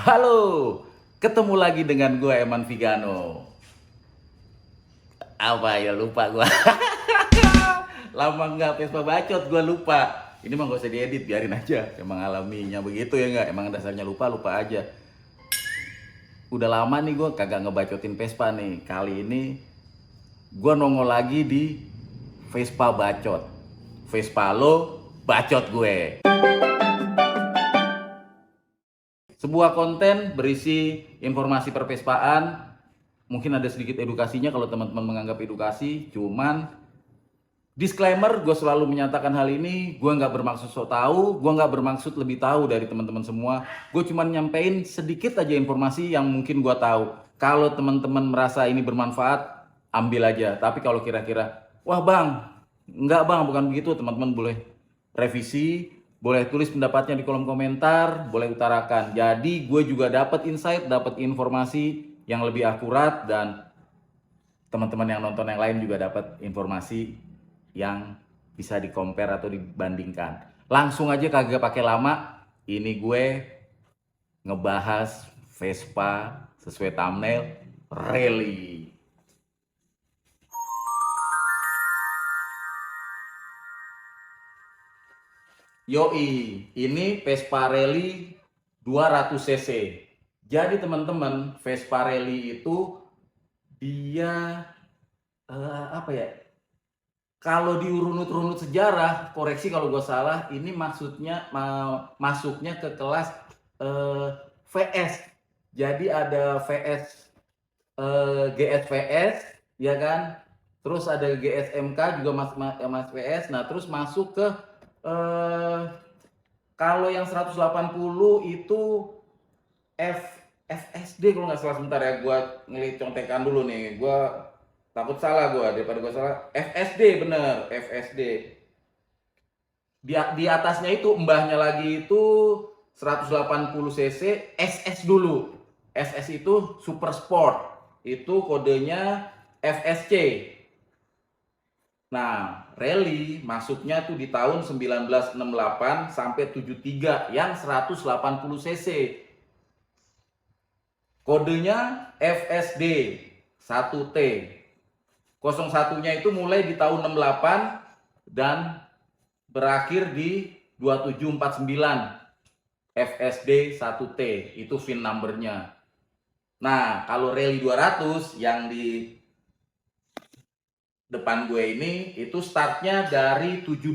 Halo, ketemu lagi dengan gue Eman Vigano. Apa ya, lupa gue. Lama nggak Vespa bacot, gue lupa. Ini mah gak usah diedit, biarin aja. Emang alaminya begitu ya nggak? Emang dasarnya lupa aja. Udah lama nih gue kagak ngebacotin Vespa nih. Kali ini gue nongol lagi di Vespa Bacot. Vespa lo, bacot gue. Sebuah konten berisi informasi pervespaan, mungkin ada sedikit edukasinya kalau teman-teman menganggap edukasi, cuman disclaimer, gue selalu menyatakan hal ini, gue nggak bermaksud so tahu, gue nggak bermaksud lebih tahu dari teman-teman semua, gue cuma nyampein sedikit aja informasi yang mungkin gue tahu. Kalau teman-teman merasa ini bermanfaat, ambil aja, tapi kalau kira-kira, wah bang, nggak bang, bukan begitu, teman-teman boleh revisi, boleh tulis pendapatnya di kolom komentar, boleh utarakan. Jadi gue juga dapat insight, dapat informasi yang lebih akurat, dan teman-teman yang nonton yang lain juga dapat informasi yang bisa di-compare atau dibandingkan. Langsung aja kagak pakai lama, ini gue ngebahas Vespa sesuai thumbnail, rally. Yoi, ini Vespa Rally 200 cc. Jadi teman-teman, Vespa Rally itu dia apa ya? Kalau diurut-urut sejarah, koreksi kalau gue salah, ini maksudnya masuknya ke kelas VS. Jadi ada VS, GSVS, ya kan? Terus ada GSMK juga mas VS. Nah, terus masuk ke eh, kalau yang 180 itu F FSD kalau nggak salah. Sebentar ya, gue ngeliat contekan dulu nih. Gue takut salah, gue daripada gue salah. FSD, bener, FSD. Di atasnya itu mbahnya lagi itu 180 cc SS dulu. SS itu Super Sport. Itu kodenya FSC. Nah, rally masuknya tuh di tahun 1968 sampai 73 yang 180 cc. Kodenya FSD 1T. 01-nya itu mulai di tahun 68 dan berakhir di 2749. FSD 1T itu VIN numbernya. Nah, kalau rally 200 yang di depan gue ini itu startnya dari 72.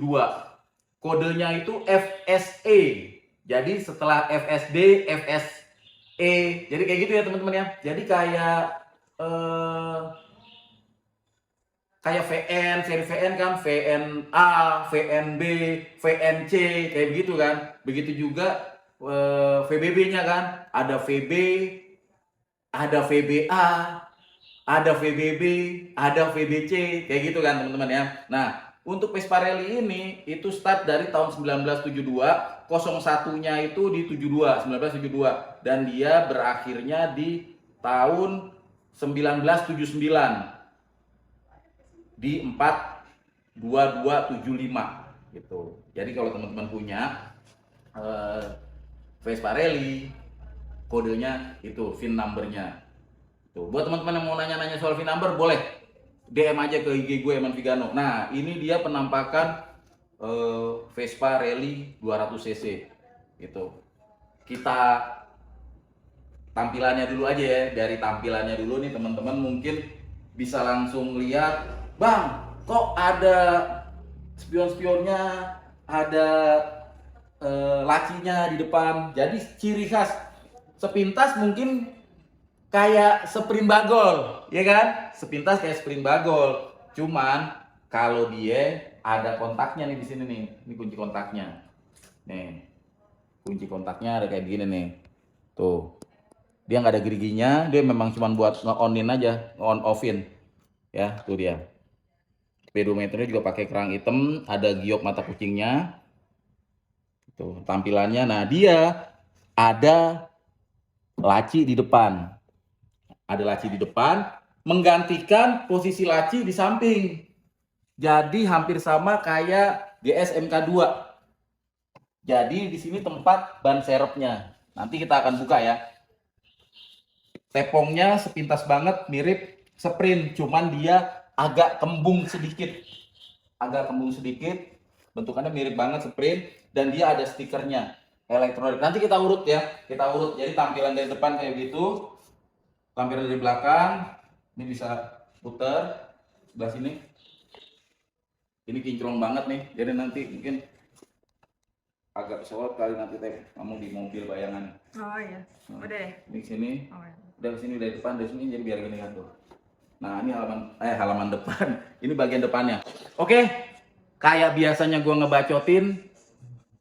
Kodenya itu FSE. Jadi setelah FSD, FSE. Jadi kayak gitu ya teman-teman ya. Jadi kayak VN, seri VN kan, VNA, VNB, VNC, kayak begitu kan. Begitu juga VBB-nya kan, ada VB, ada VBA, ada VBB, ada VBC, kayak gitu kan teman-teman ya. Nah, untuk Vespa Rally ini itu start dari tahun 1972, 01-nya itu di 72, 1972, dan dia berakhirnya di tahun 1979 di 42275 gitu. Jadi kalau teman-teman punya Vespa Rally, kodenya itu VIN numbernya. Tuh, buat teman-teman yang mau nanya-nanya soal VIN number, boleh DM aja ke IG gue Eman Vigano. Nah, ini dia penampakan Vespa Rally 200 cc gitu. Kita tampilannya dulu aja ya. Dari tampilannya dulu nih teman-teman mungkin bisa langsung lihat, bang, kok ada spion-spionnya, ada lacinya di depan. Jadi ciri khas sepintas mungkin kayak sprint bagol, ya kan? Sepintas kayak sprint bagol. Cuman kalau dia ada kontaknya nih di sini nih. Ini kunci kontaknya. Nih. Kunci kontaknya ada kayak gini nih. Tuh. Dia nggak ada geriginya, dia memang cuma buat nge-on-in aja, nge-on offin. Ya, tuh dia. Speedometernya juga pakai kerang hitam, ada giok mata kucingnya. Tuh, tampilannya. Nah, dia ada laci di depan. Ada laci di depan, menggantikan posisi laci di samping. Jadi hampir sama kayak GS MK2. Jadi di sini tempat ban serepnya. Nanti kita akan buka ya. Tepongnya sepintas banget mirip Sprint, cuman dia agak kembung sedikit. Agak kembung sedikit. Bentukannya mirip banget Sprint dan dia ada stikernya elektronik. Nanti kita urut ya. Kita urut. Jadi tampilan dari depan kayak gitu. Tampilan dari belakang ini bisa puter sebelah sini. Ini kinclong banget nih. Jadi nanti mungkin agak pesawat kali nanti kamu di mobil bayangan. Oh iya, udah deh. Ini sini. Oh, iya. Udah kesini dari depan, dari sini, jadi biar gini kan tuh. Nah ini halaman depan. Ini bagian depannya. Oke, kayak biasanya gua ngebacotin,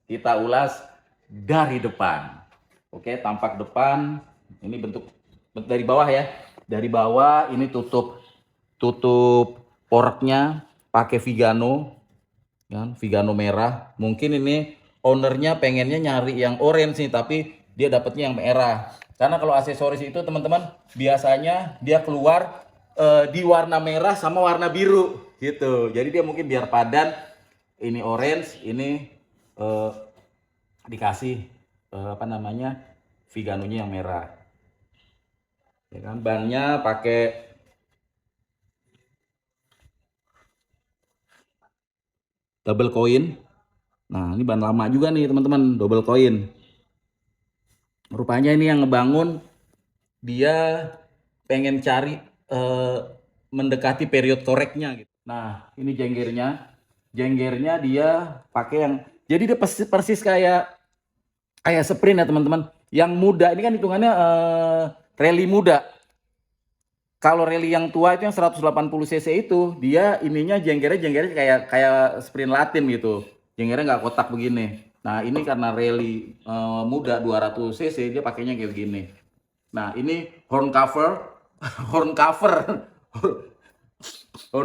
kita ulas dari depan. Oke, tampak depan. Ini bentuk dari bawah ya. Dari bawah ini tutup poreknya pakai Vigano, kan? Vigano merah. Mungkin ini ownernya pengennya nyari yang orange nih, tapi dia dapetnya yang merah. Karena kalau aksesoris itu teman-teman biasanya dia keluar di warna merah sama warna biru gitu. Jadi dia mungkin biar padan, ini orange, ini dikasih apa namanya Viganonya yang merah. Ya kan, bannya pakai double coin. Nah, ini ban lama juga nih teman-teman, double coin. Rupanya ini yang ngebangun dia pengen cari mendekati period koreknya gitu. Nah, ini jenggernya. Jenggernya dia pakai yang jadi dia persis kayak Sprint ya teman-teman. Yang muda ini kan hitungannya rally muda. Kalau rally yang tua itu yang 180 cc itu dia ininya jenggernya kayak Sprint Latin gitu. Jenggernya nggak kotak begini. Nah ini karena rally muda 200 cc dia pakainya kayak gini. Nah ini horn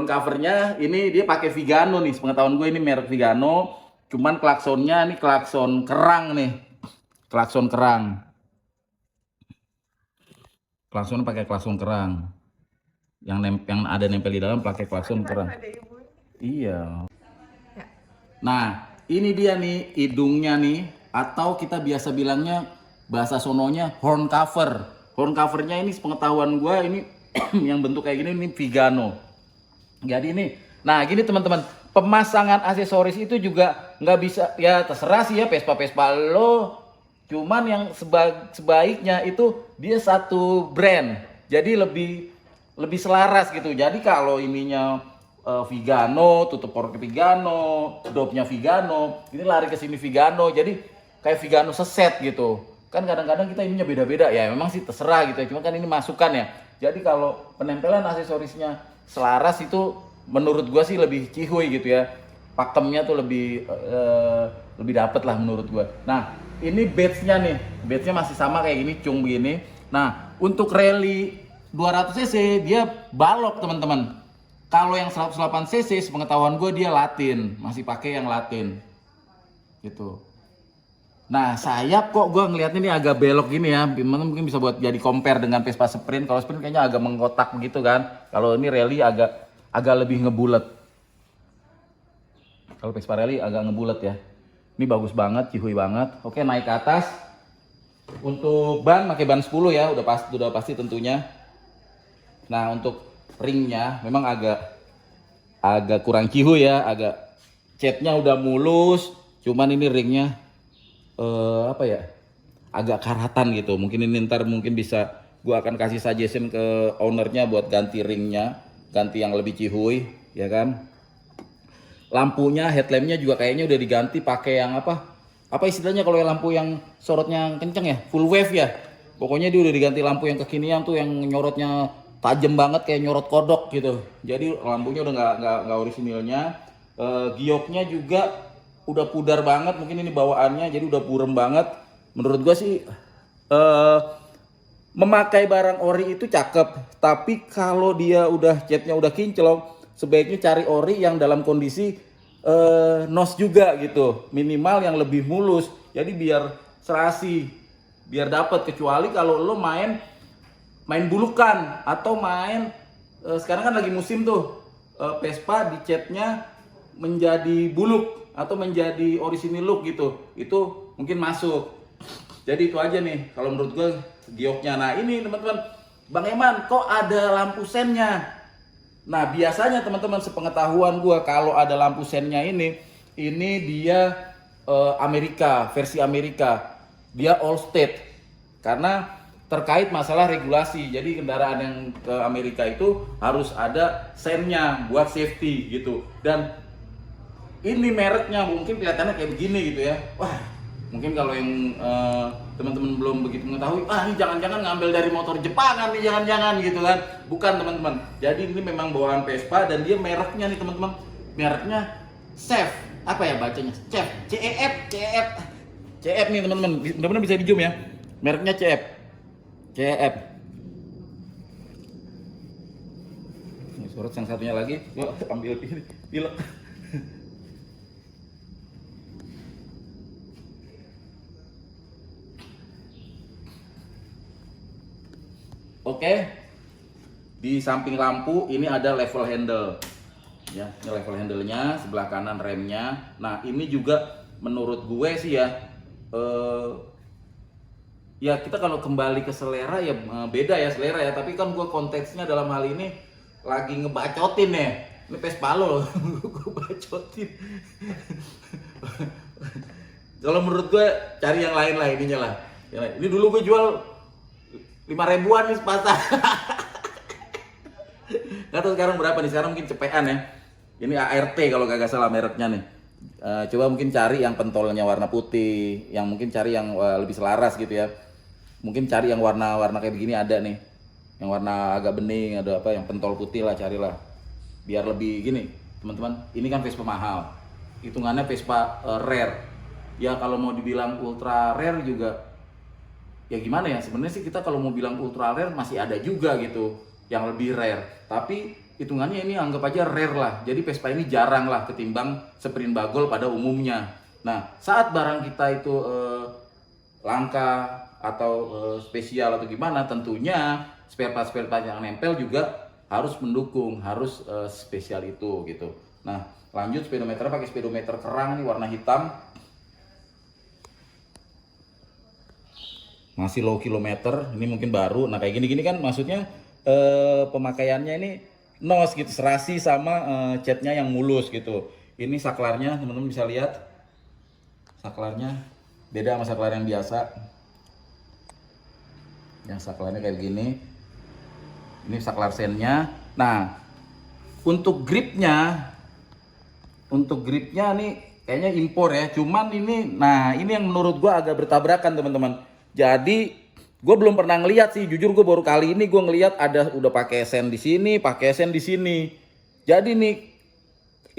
covernya ini dia pakai Vigano nih. Sepengetahuan gue ini merek Vigano. Cuman klaksonnya ini klakson kerang nih. Klakson kerang. Klakson pakai klakson kerang. Yang ada nempel di dalam pakai klakson kerang. Iya. Ya. Nah, ini dia nih hidungnya nih, atau kita biasa bilangnya bahasa sononya horn cover. Horn covernya ini sepengetahuan gue ini yang bentuk kayak gini ini Vigano. Jadi ini, nah gini teman-teman, pemasangan aksesoris itu juga nggak bisa ya terserah sih ya Vespa lo. Cuman yang sebaiknya itu dia satu brand, jadi lebih selaras gitu. Jadi kalau ininya Vigano, tutup porok Vigano, dopnya Vigano, ini lari ke sini Vigano, jadi kayak Vigano seset gitu. Kan kadang-kadang kita ininya beda-beda ya, memang sih terserah gitu ya. Cuma kan ini masukan ya. Jadi kalau penempelan aksesorisnya selaras itu menurut gua sih lebih cihuy gitu ya. Pakemnya tuh lebih dapet lah menurut gua. Nah, ini badge-nya nih. Badge-nya masih sama kayak gini, cung begini. Nah, untuk rally 200 cc dia balok teman-teman. Kalau yang 108 cc sepengetahuan gue dia Latin, masih pakai yang Latin. Gitu. Nah, sayap kok gue ngelihatnya ini agak belok gini ya. Mungkin bisa buat jadi compare dengan Vespa Sprint. Kalau Sprint kayaknya agak mengkotak begitu kan. Kalau ini rally agak lebih ngebulet. Kalau Vespa rally agak ngebulet ya. Ini bagus banget, cihuy banget. Oke, naik ke atas. Untuk ban pakai ban 10 ya, udah pasti tentunya. Nah, untuk ringnya memang agak kurang cihuy ya, agak catnya udah mulus. Cuman ini ringnya apa ya? Agak karatan gitu. Mungkin ini ntar bisa gua akan kasih suggestion ke ownernya buat ganti ringnya, ganti yang lebih cihuy, ya kan? Lampunya, headlampnya juga kayaknya udah diganti pakai yang apa istilahnya kalau lampu yang sorotnya kenceng ya, full wave ya. Pokoknya dia udah diganti lampu yang kekinian tuh yang nyorotnya tajam banget kayak nyorot kodok gitu. Jadi lampunya udah nggak orisinilnya. Gioknya juga udah pudar banget, mungkin ini bawaannya jadi udah burem banget. Menurut gua sih memakai barang ori itu cakep, tapi kalau dia udah catnya udah kinclong, sebaiknya cari ori yang dalam kondisi nos juga gitu, minimal yang lebih mulus, jadi biar serasi, biar dapat. Kecuali kalau lo main bulukan atau main sekarang kan lagi musim tuh Vespa di catnya menjadi buluk atau menjadi orisinil look gitu, itu mungkin masuk. Jadi itu aja nih kalau menurut gue gioknya. Nah ini teman-teman, Bang Eman, kok ada lampu sennya? Nah, biasanya teman-teman sepengetahuan gua kalau ada lampu sennya ini dia Amerika, versi Amerika. Dia all state. Karena terkait masalah regulasi. Jadi kendaraan yang ke Amerika itu harus ada sennya buat safety gitu. Dan ini mereknya mungkin kelihatannya kayak begini gitu ya. Wah, mungkin kalau yang teman-teman belum begitu mengetahui, ini jangan-jangan ngambil dari motor Jepangan nih, jangan-jangan gitu kan. Bukan teman-teman. Jadi ini memang bawaan Vespa dan dia mereknya nih teman-teman. Mereknya CEF. Apa ya bacanya? CEF. CEF nih teman-teman. Benar-benar bisa di zoom ya. Mereknya CEF. CEF. Ini sorot yang satunya lagi. Yuk ambil pilek. Oke, di samping lampu ini ada level handle, ya. Ini level handle-nya, sebelah kanan remnya. Nah, ini juga menurut gue sih ya, ya kita kalau kembali ke selera ya beda ya selera ya. Tapi kan gue konteksnya dalam hal ini lagi ngebacotin ya. Ini Vespa lo, gue bacotin. Kalau menurut gue cari yang lain lah ininya lah. Ini dulu gue jual 5.000-an nih sepasang. Nggak tahu sekarang berapa nih, sekarang mungkin cepean ya. Ini ART kalau gak salah mereknya nih. Coba mungkin cari yang pentolnya warna putih, yang mungkin cari yang lebih selaras gitu ya. Mungkin cari yang warna-warna kayak begini ada nih. Yang warna agak bening, ada apa yang pentol putih lah, carilah. Biar lebih gini, teman-teman. Ini kan Vespa mahal. Hitungannya Vespa rare. Ya kalau mau dibilang ultra rare juga ya gimana ya, sebenarnya sih kita kalau mau bilang ultra rare masih ada juga gitu yang lebih rare, tapi hitungannya ini anggap aja rare lah. Jadi Vespa ini jarang lah ketimbang Sprint Bagol pada umumnya. Nah, saat barang kita itu langka atau spesial atau gimana, tentunya spare part yang nempel juga harus mendukung, harus spesial itu gitu. Nah, lanjut speedometernya pakai speedometer kerang nih warna hitam. Masih low kilometer, ini mungkin baru. Nah kayak gini-gini kan maksudnya pemakaiannya ini nos gitu, serasi sama catnya yang mulus gitu. Ini saklarnya teman-teman bisa lihat, saklarnya beda sama saklar yang biasa. Yang saklarnya kayak gini, ini saklar sennya. Nah untuk gripnya nih kayaknya impor ya. Cuman ini, nah ini yang menurut gua agak bertabrakan teman-teman. Jadi gue belum pernah ngeliat sih, jujur gue baru kali ini gue ngeliat ada udah pakai sen di sini, pakai sen di sini. Jadi nih,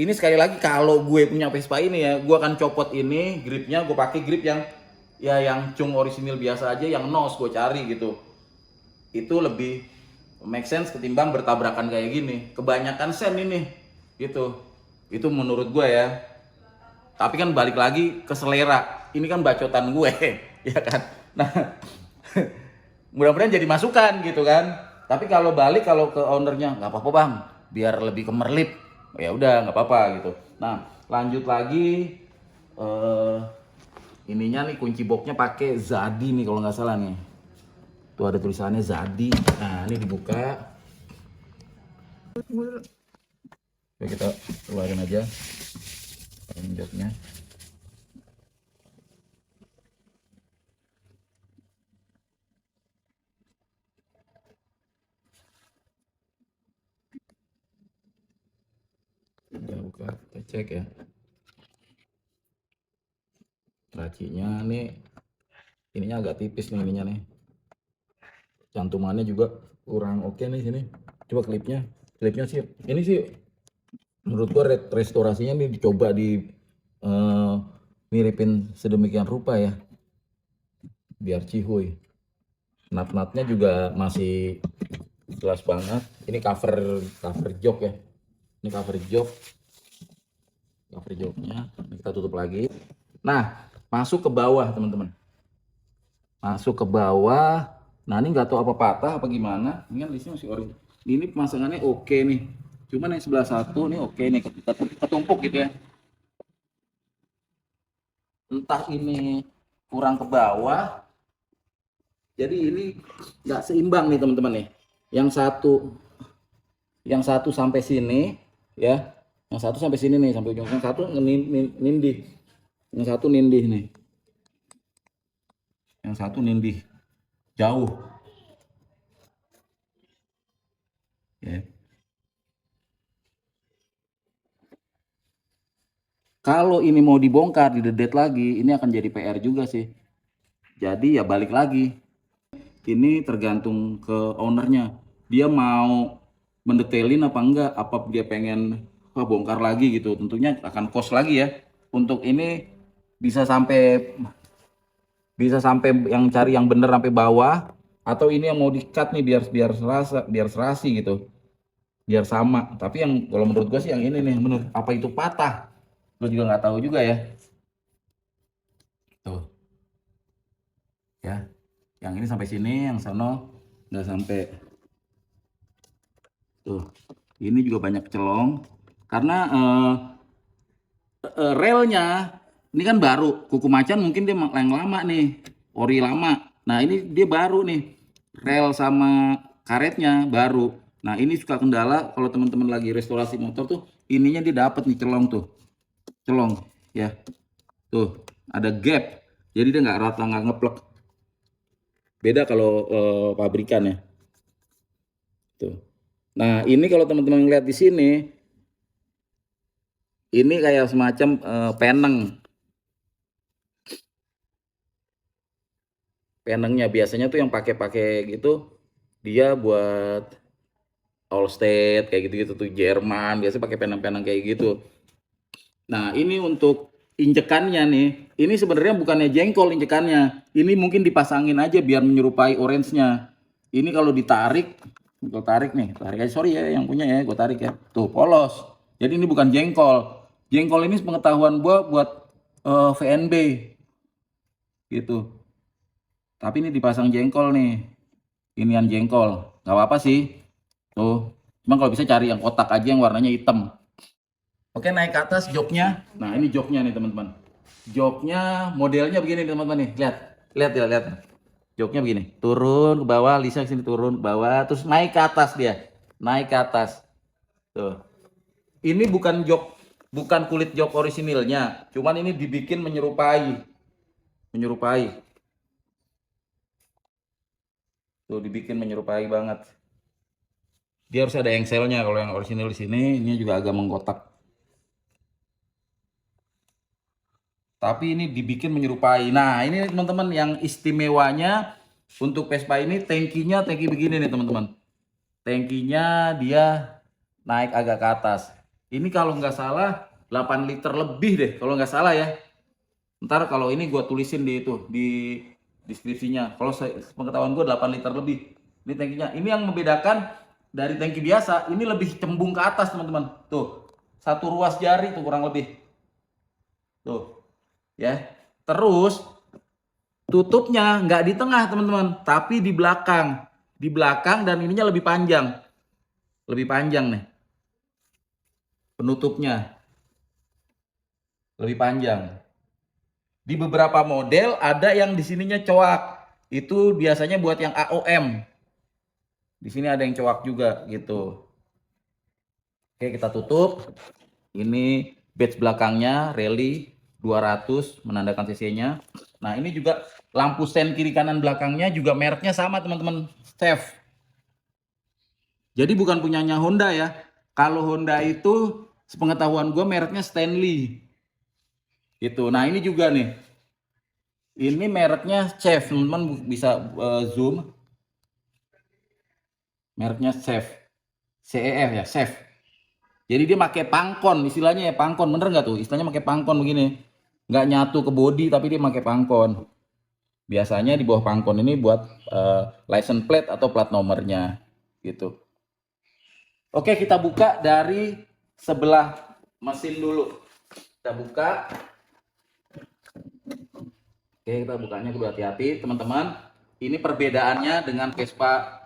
ini sekali lagi kalau gue punya Vespa ini ya, gue akan copot ini gripnya, gue pakai grip yang ya yang cung orisinil biasa aja, yang nos gue cari gitu. Itu lebih make sense ketimbang bertabrakan kayak gini. Kebanyakan sen ini, gitu. Itu menurut gue ya. Tapi kan balik lagi ke selera. Ini kan bacotan gue, ya kan. Nah, mudah-mudahan jadi masukan gitu kan. Tapi kalau balik kalau ke ownernya nggak apa-apa bang, biar lebih kemerlip, ya udah nggak apa-apa gitu. Nah, lanjut lagi ininya nih kunci boxnya pakai Zadi nih kalau nggak salah nih. Tuh ada tulisannya Zadi. Nah, ini dibuka. Coba kita keluarin aja joknya. Kita buka, kita cek ya. Lacinya nih, ininya agak tipis nih ininya nih. Cantumannya juga kurang oke nih sini. Coba klipnya sih, ini sih menurut gua restorasinya nih dicoba di miripin sedemikian rupa ya, biar cihuy. Nat-natnya juga masih jelas banget. Ini cover jok ya. Ini cover joknya. Ini kita tutup lagi. Nah, masuk ke bawah teman-teman. Masuk ke bawah. Nah ini nggak tahu apa patah apa gimana. Ini kan listnya masih ori. Ini pemasangannya oke nih. Cuman yang sebelah satu nih oke nih, ketumpuk gitu ya. Entah ini kurang ke bawah Jadi ini nggak seimbang nih teman-teman nih. Yang satu sampai sini ya. Yang satu sampai sini nih, sampai ujung. Yang satu nindih. Yang satu nindih nih. Yang satu nindih. Jauh. Ya. Kalau ini mau dibongkar, didedet lagi, ini akan jadi PR juga sih. Jadi ya balik lagi. Ini tergantung ke ownernya. Dia mau mendetailin apa enggak, apa dia pengen bongkar lagi gitu. Tentunya akan cost lagi ya. Untuk ini bisa sampai yang cari yang bener sampai bawah, atau ini yang mau di-cut nih biar serasi gitu. Biar sama. Tapi yang kalau menurut gue sih yang ini nih bener. Apa itu patah? Gue juga nggak tahu juga ya. Tuh. Ya. Yang ini sampai sini, yang sono nggak sampai. Tuh, ini juga banyak celong karena relnya ini kan baru. Kuku macan mungkin dia yang lama nih, ori lama. Nah ini dia baru nih, rel sama karetnya baru. Nah ini suka kendala kalau teman-teman lagi restorasi motor tuh, ininya dia dapat nih celong ya. Tuh ada gap, jadi dia nggak rata, nggak ngeplek. Beda kalau pabrikan ya. Tuh. Nah, ini kalau teman-teman lihat di sini, ini kayak semacam peneng. Penengnya biasanya tuh yang pakai gitu, dia buat Allstate kayak gitu-gitu tuh, Jerman, biasanya pakai peneng-peneng kayak gitu. Nah, ini untuk injekannya nih, ini sebenarnya bukannya jengkol injekannya. Ini mungkin dipasangin aja biar menyerupai orange-nya. Ini kalau ditarik, gue tarik nih, tarik aja, sorry ya yang punya ya, gue tarik ya. Tuh, polos. Jadi ini bukan jengkol. Jengkol ini pengetahuan gue buat VNB gitu. Tapi ini dipasang jengkol nih. Inian jengkol. Nggak apa-apa sih. Tuh. Cuma kalau bisa cari yang kotak aja yang warnanya hitam. Oke, naik ke atas joknya. Nah, ini joknya nih, teman-teman. Joknya modelnya begini, teman-teman nih. Lihat. Lihat ya, lihat. Joknya begini. Turun ke bawah, Lisa ke sini turun ke bawah, terus naik ke atas dia. Naik ke atas. Tuh. Ini bukan kulit jok orisinilnya, cuman ini dibikin menyerupai. Tuh, dibikin menyerupai banget. Dia harus ada engselnya, kalau yang orisinil di sini, ini juga agak mengkotak. Tapi ini dibikin menyerupai. Nah, ini teman-teman yang istimewanya untuk Vespa ini, tangkinya tangki begini nih, teman-teman. Tangkinya dia naik agak ke atas. Ini kalau nggak salah 8 liter lebih deh, kalau nggak salah ya. Ntar kalau ini gue tulisin di itu, di deskripsinya. Kalau pengetahuan gue 8 liter lebih. Ini tangkinya. Ini yang membedakan dari tangki biasa, ini lebih cembung ke atas, teman-teman. Tuh, satu ruas jari tuh kurang lebih. Tuh, ya. Terus tutupnya nggak di tengah, teman-teman, tapi di belakang. Di belakang, dan ininya lebih panjang. Lebih panjang nih. Penutupnya lebih panjang. Di beberapa model ada yang di sininya coak. Itu biasanya buat yang AOM. Di sini ada yang coak juga gitu. Oke, kita tutup. Ini badge belakangnya rally 200 menandakan cc-nya. Nah, ini juga lampu sen kiri kanan belakangnya juga mereknya sama, teman-teman. Chef. Jadi bukan punyanya Honda ya. Kalau Honda itu sepengetahuan gue mereknya Stanley. Gitu. Nah, ini juga nih. Ini mereknya Chef, teman-teman bisa zoom. Mereknya Chef. CEF ya, Chef. Jadi dia pakai pangkon, istilahnya ya pangkon, bener nggak tuh? Istilahnya pakai pangkon begini. Nggak nyatu ke body, tapi dia pakai pangkon. Biasanya di bawah pangkon ini buat license plate atau plat nomornya. Gitu. Oke, kita buka dari sebelah mesin dulu. Kita buka. Oke, kita bukanya kudu hati-hati, teman-teman. Ini perbedaannya dengan Vespa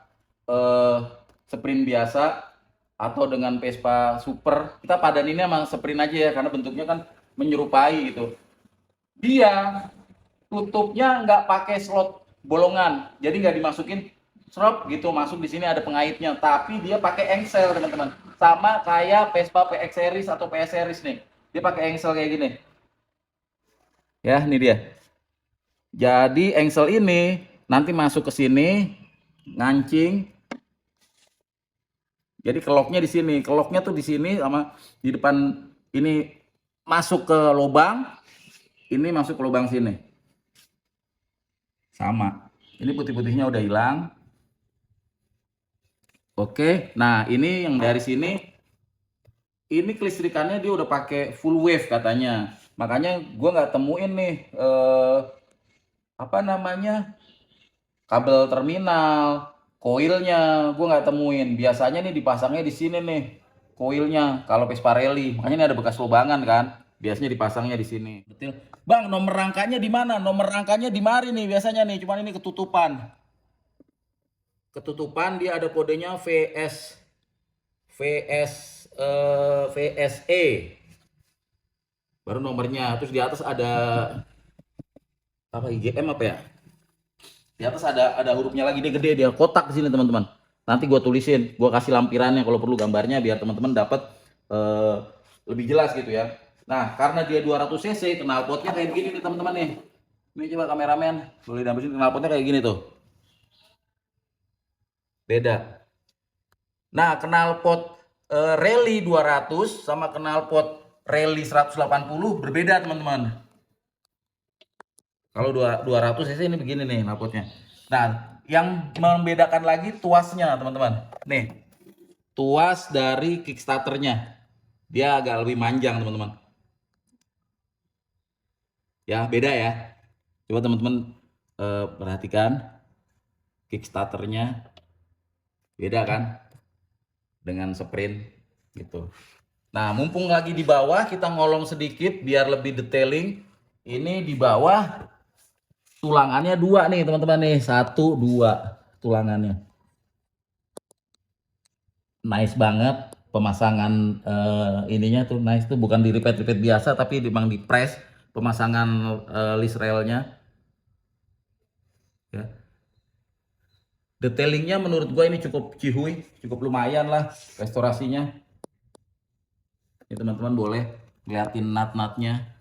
sprint biasa atau dengan Vespa super. Kita padaninnya sama sprint aja ya, karena bentuknya kan menyerupai gitu. Dia tutupnya nggak pakai slot bolongan. Jadi nggak dimasukin serop gitu, masuk di sini ada pengaitnya. Tapi dia pakai engsel teman-teman. Sama kayak Vespa PX series atau PS series nih. Dia pakai engsel kayak gini. Ya, ini dia. Jadi engsel ini nanti masuk ke sini, ngancing. Jadi keloknya di sini, keloknya tuh di sini sama di depan ini masuk ke lubang, ini masuk ke lubang sini. Sama. Ini putih-putihnya udah hilang. Oke, nah ini yang dari sini, ini kelistrikannya dia udah pakai full wave katanya. Makanya gua nggak temuin nih apa namanya kabel terminal, koilnya, gue nggak temuin. Biasanya nih dipasangnya di sini nih, koilnya. Kalau Vespa Rally, makanya ini ada bekas lubangan kan. Biasanya dipasangnya di sini. Betul. Bang, nomor rangkanya di mana? Nomor rangkanya di mari nih biasanya nih, cuman ini ketutupan. Ketutupan dia ada kodenya VSE. Baru nomornya. Terus di atas ada apa IGM apa ya? Di atas ada hurufnya lagi, dia gede, dia kotak di sini teman-teman. Nanti gue tulisin, gue kasih lampirannya kalau perlu gambarnya biar teman-teman dapat lebih jelas gitu ya. Nah, karena dia 200 cc, knalpotnya kayak begini nih teman-teman nih. Ini coba kameramen, boleh dapetin knalpotnya kayak gini tuh. Beda. Nah, knalpot Rally 200 sama knalpot Rally 180 berbeda teman-teman. Kalau 200 cc ini begini nih knalpotnya. Nah, yang membedakan lagi tuasnya teman-teman. Nih, tuas dari kickstarternya. Dia agak lebih manjang teman-teman. Ya, beda ya. Coba teman-teman perhatikan kickstarternya. Beda kan? Dengan sprint gitu. Nah, mumpung lagi di bawah, kita ngolong sedikit biar lebih detailing. Ini di bawah tulangannya 2 nih teman-teman nih, 1 2 tulangannya. Nice banget pemasangan ininya tuh, nice tuh, bukan di repeat biasa tapi memang di press pemasangan list railnya ya. Detailingnya menurut gue ini cukup cihuy, cukup lumayan lah restorasinya. Ini teman-teman boleh liatin nut-nutnya.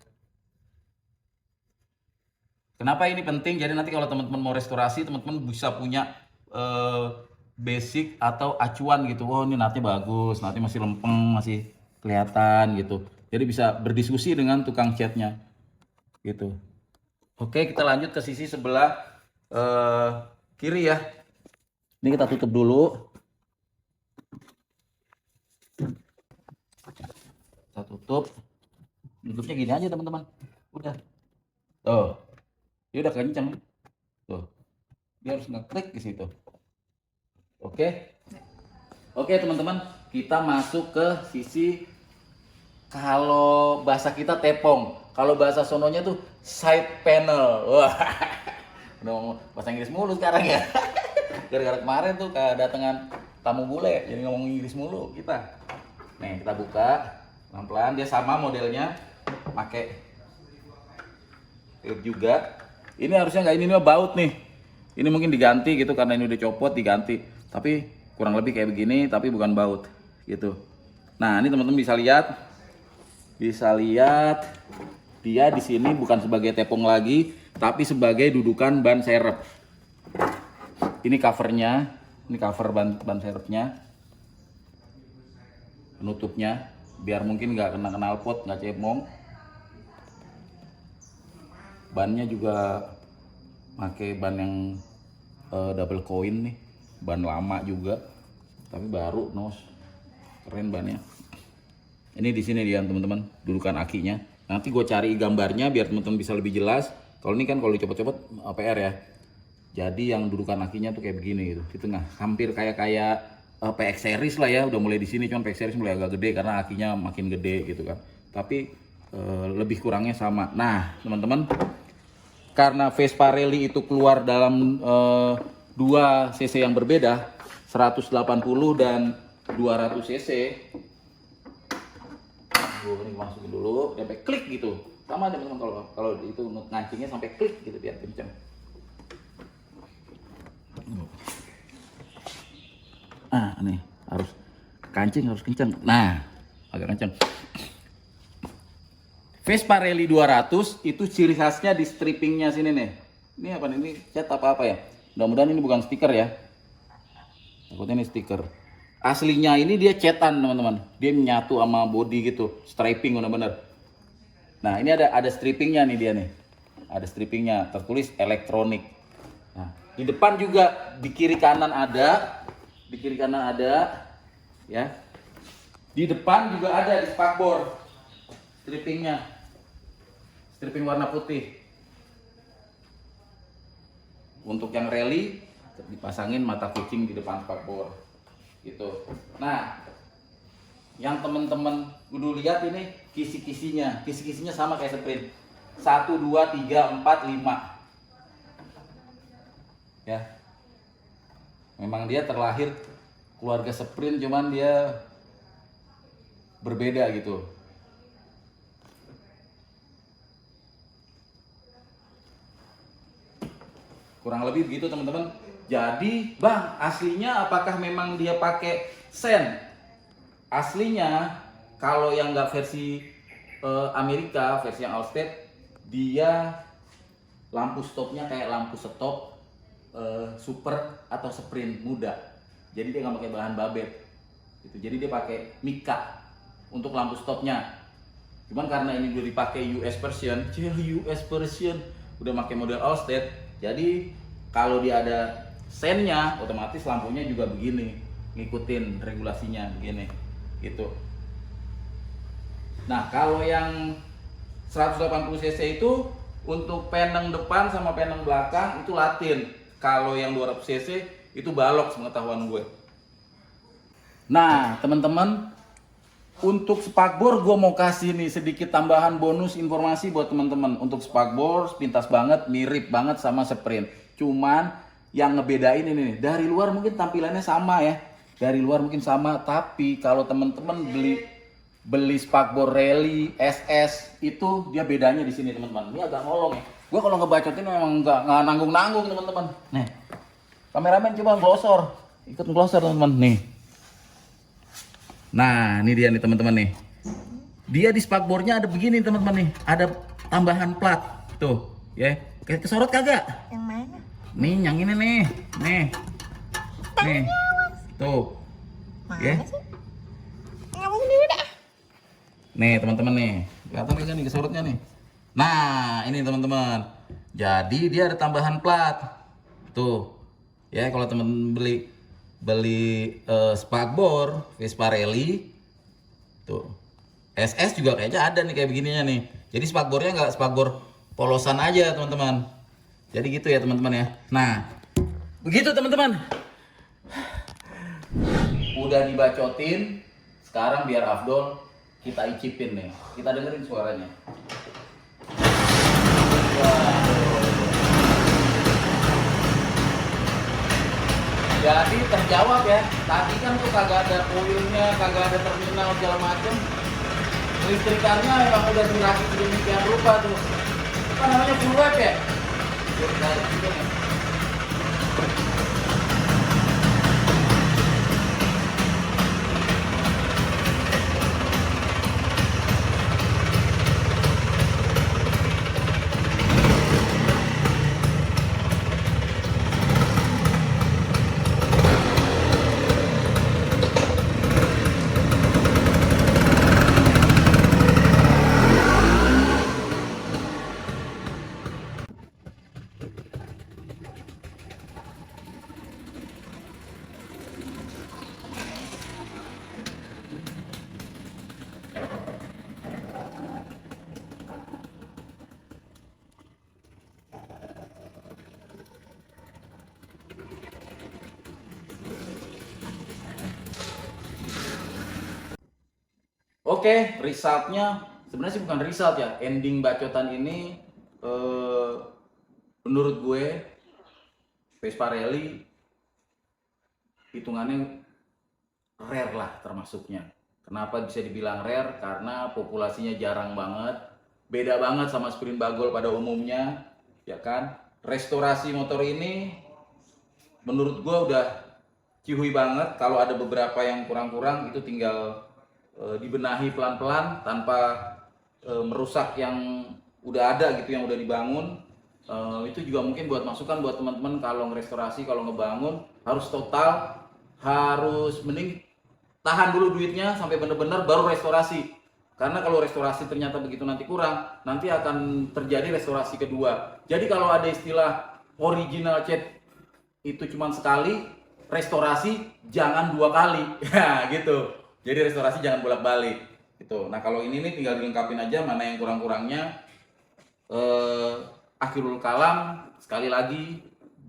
Kenapa ini penting? Jadi nanti kalau teman-teman mau restorasi, teman-teman bisa punya basic atau acuan gitu. Oh, ini nutnya bagus, nutnya masih lempeng, masih kelihatan gitu. Jadi bisa berdiskusi dengan tukang catnya gitu. Oke, kita lanjut ke sisi sebelah kiri ya. Ini kita tutup dulu. Kita tutup. Tutupnya gini aja teman-teman. Udah. Tuh. Dia udah kenceng. Tuh. Dia harus ngeklik di situ. Oke. Oke teman-teman, kita masuk ke sisi, kalau bahasa kita tepong. Kalau bahasa sononya tuh side panel. Wah. Udah ngomong bahasa Inggris mulu sekarang ya. Gara-gara kemarin tuh kedatangan tamu bule, jadi ngomong Inggris mulu kita. Nih, kita buka pelan-pelan. Dia sama modelnya, pakai tube juga. Ini harusnya nggak, ini mah baut nih. Ini mungkin diganti gitu karena ini udah copot, diganti. Tapi kurang lebih kayak begini, tapi bukan baut gitu. Nah, ini teman-teman bisa lihat dia di sini bukan sebagai tepung lagi, tapi sebagai dudukan ban serep. Ini covernya, ini cover ban serepnya, penutupnya, biar mungkin nggak kena knalpot, nggak cebong. Bannya juga pakai ban yang double coin nih, ban lama juga, tapi baru nos, keren bannya. Ini di sini dia teman-teman, dudukan akinya. Nanti gue cari gambarnya biar teman-teman bisa lebih jelas. Kalau ini kan kalau dicopot-copot PR ya. Jadi yang dudukan akinya tuh kayak begini gitu, di tengah, hampir kayak PX series lah ya. Udah mulai di sini, cuman PX series mulai agak gede karena akinya makin gede gitu kan. Tapi lebih kurangnya sama. Nah teman-teman, karena Vespa Rally itu keluar dalam 2 cc yang berbeda, 180 dan 200 cc. Ini masukin dulu sampai klik gitu. Sama teman-teman, kalau itu ngancingnya sampai klik gitu biar kenceng. Nih harus kancing, harus kencang. Nah, agak kencang. Vespa Rally 200 itu ciri khasnya di strippingnya sini nih. Ini apa nih? Ini cat apa ya? Mudah-mudahan ini bukan stiker ya. Takutnya ini stiker. Aslinya ini dia cetan teman-teman. Dia menyatu sama body gitu, striping bener-bener. Nah ini ada strippingnya nih dia nih. Ada strippingnya, tertulis elektronik. Nah, di depan juga, di kiri kanan ada, ya. Di depan juga ada di spakbor strippingnya, stripping warna putih. Untuk yang rally dipasangin mata kucing di depan spakbor gitu. Nah, yang teman-teman kudu lihat ini kisi-kisinya sama kayak sprint. 1 2 3 4 5 ya. Memang dia terlahir keluarga sprint, cuman dia berbeda gitu. Kurang lebih begitu teman-teman. Jadi bang, aslinya apakah memang dia pakai sen? Aslinya kalau yang nggak versi Amerika, versi yang Allstate, dia lampu stopnya kayak lampu stop super atau sprint muda. Jadi dia nggak pakai bahan babet gitu. Jadi dia pakai Mika untuk lampu stopnya. Cuman karena ini udah dipakai US version, udah pakai model Allstate, jadi kalau dia ada sennya, otomatis lampunya juga begini, ngikutin regulasinya begini, gitu. Nah kalau yang 180 cc itu untuk peneng depan sama peneng belakang itu latin. Kalau yang 200 cc itu balok sepengetahuan gue. Nah teman-teman, untuk spakbor gue mau kasih nih sedikit tambahan bonus informasi buat teman-teman. Untuk spakbor pintas banget, mirip banget sama sprint. Cuman yang ngebedain ini nih, dari luar mungkin tampilannya sama ya. Dari luar mungkin sama, tapi kalau teman-teman beli spakbor rally SS itu dia bedanya di sini teman-teman. Ini agak ngolong ya. Gue kalau ngebacotin memang nggak nanggung-nanggung teman-teman. Nih, kameramen coba glosor, ikut glosor teman-teman nih. Nah, ini dia nih teman-teman nih. Dia di spakbornya ada begini teman-teman nih, ada tambahan plat tuh, ya. Kayak kesorot kagak? Yang mana? Nih, yang ini nih, nih, tuh, ya. Nih teman-teman nih, kelihatan kan nih kesorotnya nih. Nah, ini teman-teman. Jadi dia ada tambahan plat, tuh, ya. Kalau teman beli spakbor Vespa Rally tuh SS juga kayaknya ada nih kayak begininya nih. Jadi spakbornya nggak spakbor polosan aja teman-teman. Jadi gitu ya teman-teman ya. Nah begitu teman-teman. Udah dibacotin, sekarang biar Afdol kita icipin nih. Kita dengerin suaranya. Jadi terjawab ya, tadi kan tuh kagak ada koilnya, kagak ada terminal segala macem. Listrikannya memang udah dirakit sedemikian rupa tuh. Apa namanya, full web ya? Oke, resultnya sebenarnya sih bukan result ya. Ending bacotan ini menurut gue Vespa Rally hitungannya rare lah termasuknya. Kenapa bisa dibilang rare? Karena populasinya jarang banget, beda banget sama sprint bagol pada umumnya, ya kan? Restorasi motor ini menurut gue udah cihuy banget. Kalau ada beberapa yang kurang-kurang itu tinggal dibenahi pelan-pelan tanpa merusak yang udah ada gitu, yang udah dibangun. Itu juga mungkin buat masukan buat teman-teman, kalau ngerestorasi, kalau ngebangun harus total, harus mending tahan dulu duitnya sampai bener-bener baru restorasi. Karena kalau restorasi ternyata begitu nanti kurang, nanti akan terjadi restorasi kedua. Jadi kalau ada istilah original cat itu cuma sekali, restorasi jangan 2 kali. Ya gitu. Jadi restorasi jangan bolak-balik gitu. Nah kalau ini nih tinggal dilengkapin aja mana yang kurang-kurangnya. Akhirul kalam, sekali lagi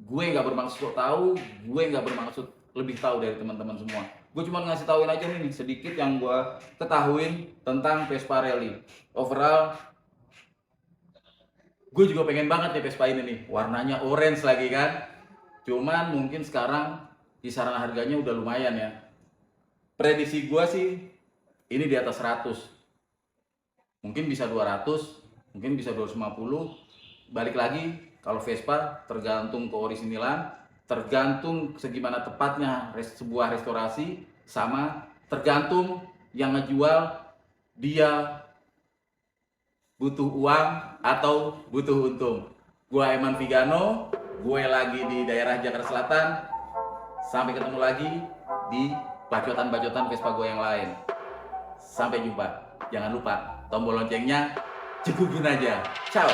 gue nggak bermaksud sok tahu, gue nggak bermaksud lebih tahu dari teman-teman semua. Gue cuma ngasih tauin aja nih sedikit yang gue ketahuin tentang Vespa Rally. Overall, gue juga pengen banget nih Vespa ini nih, warnanya orange lagi kan. Cuman mungkin sekarang kisaran harganya udah lumayan ya. Prediksi gue sih ini di atas 100. Mungkin bisa 200, mungkin bisa 250. Balik lagi, kalau Vespa tergantung keoriginalan, tergantung segimana tepatnya sebuah restorasi, sama tergantung yang ngejual dia butuh uang atau butuh untung. Gua Eman Vigano, gue lagi di daerah Jakarta Selatan. Sampai ketemu lagi di bacotan-bacotan Vespa gue yang lain. Sampai jumpa. Jangan lupa tombol loncengnya cegukin aja. Ciao.